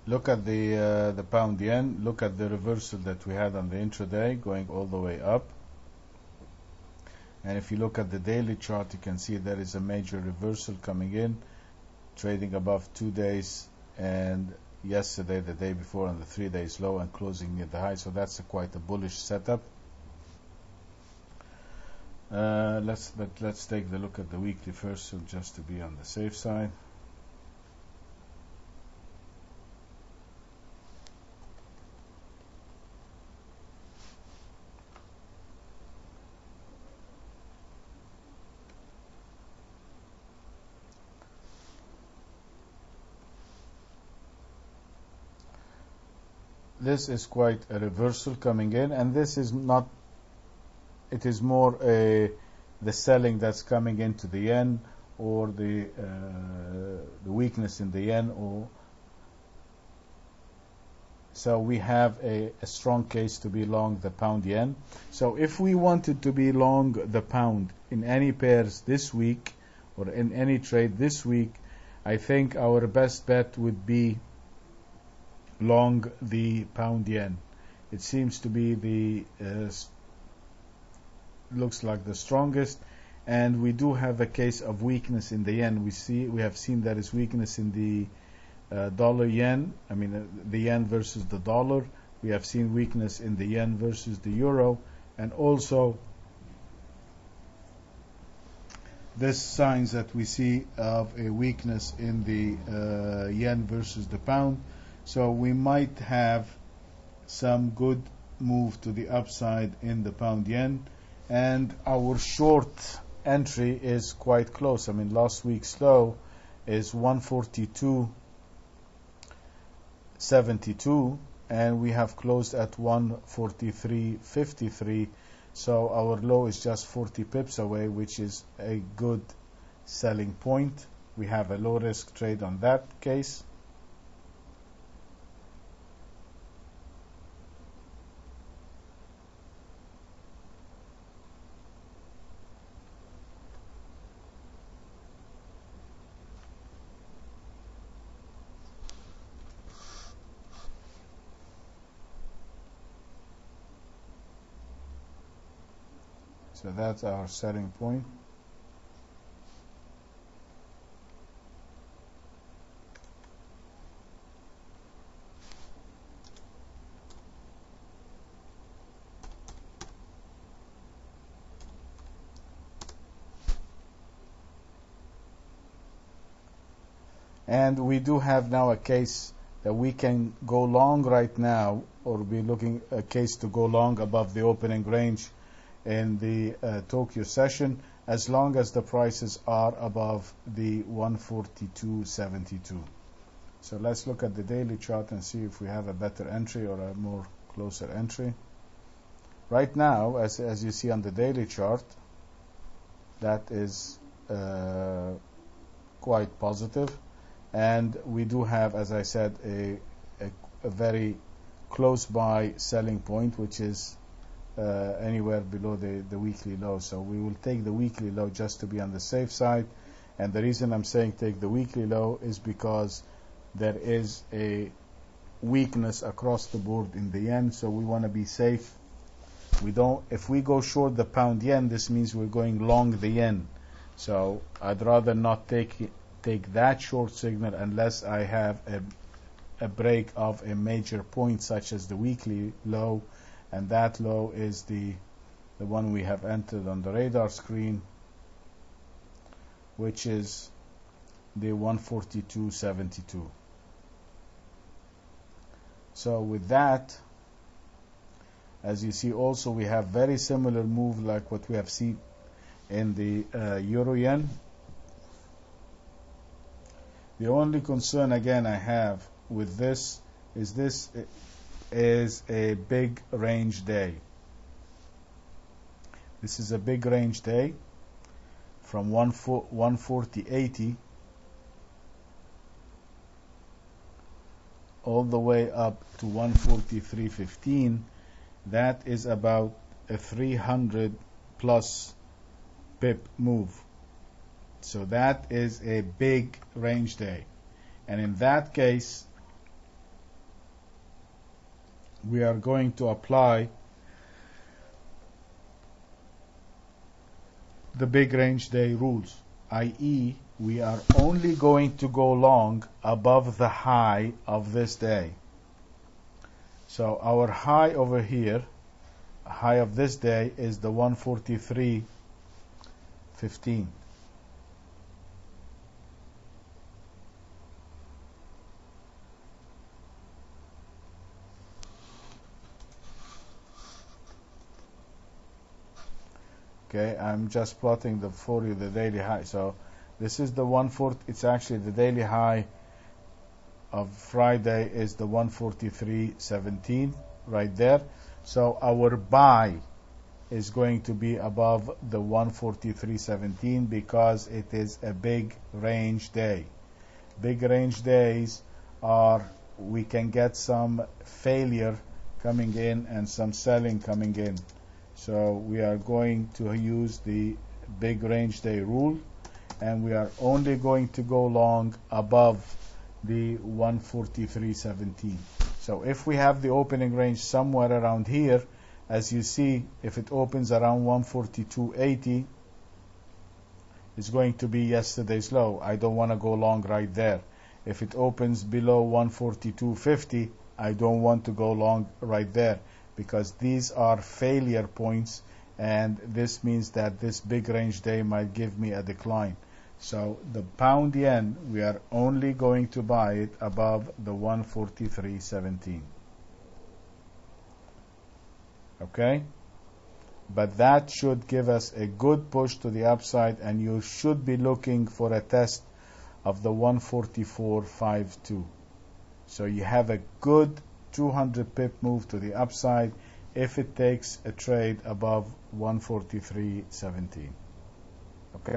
Look at the pound yen. Look at the reversal that we had on the intraday, going all the way up. And if you look at the daily chart, you can see there is a major reversal coming in, trading above 2 days, and yesterday, the day before, on the 3 days low and closing near the high. So that's quite a bullish setup. Let's take the look at the weekly first, so just to be on the safe side. This is quite a reversal coming in, and this is not, it is more the selling that's coming into the yen, or the weakness in the yen, or so we have a strong case to be long the pound yen. So if we wanted to be long the pound in any pairs this week, or in any trade this week, I think our best bet would be long the pound yen. It seems to be the looks like the strongest, and we do have a case of weakness in the yen. We have seen there is weakness in the dollar yen. I mean the yen versus the dollar. We have seen weakness in the yen versus the euro, and also this signs that we see of a weakness in the yen versus the pound. So we might have some good move to the upside in the pound yen, and our short entry is quite close. I mean, last week's low is 142.72, and we have closed at 143.53. So our low is just 40 pips away, which is a good selling point. We have a low risk trade on that case. So that's our selling point. And we do have now a case that we can go long right now, or be looking a case to go long above the opening range in the Tokyo session, as long as the prices are above the 142.72. So let's look at the daily chart and see if we have a better entry or a more closer entry. Right now, as you see on the daily chart, that is quite positive, and we do have, as I said, a very close by selling point, which is anywhere below the weekly low. So we will take the weekly low just to be on the safe side. And the reason I'm saying take the weekly low is because there is a weakness across the board in the yen, so we want to be safe. If we go short the pound yen, this means we're going long the yen. So I'd rather not take that short signal unless I have a break of a major point, such as the weekly low, and that low is the one we have entered on the radar screen, which is the 142.72. So with that, as you see, also we have very similar move like what we have seen in the euro yen. The only concern again I have with this is a big range day. This is a big range day from 140.80 all the way up to 143.15. That is about a 300 plus pip move. So that is a big range day, and in that case we are going to apply the big range day rules, i.e. we are only going to go long above the high of this day. So our high over here, high of this day, is the 143.15. Okay, I'm just plotting for you the daily high. So this is the 140. It's actually the daily high of Friday is the 143.17 right there. So our buy is going to be above the 143.17 because it is a big range day. Big range days are, we can get some failure coming in and some selling coming in. So we are going to use the big range day rule, and we are only going to go long above the 143.17. So if we have the opening range somewhere around here, as you see, if it opens around 142.80, it's going to be yesterday's low. I don't want to go long right there. If it opens below 142.50, I don't want to go long right there, because these are failure points, and this means that this big range day might give me a decline. So the pound yen, we are only going to buy it above the 143.17. Okay? But that should give us a good push to the upside, and you should be looking for a test of the 144.52. So you have a good 200 pip move to the upside if it takes a trade above 143.17. Okay.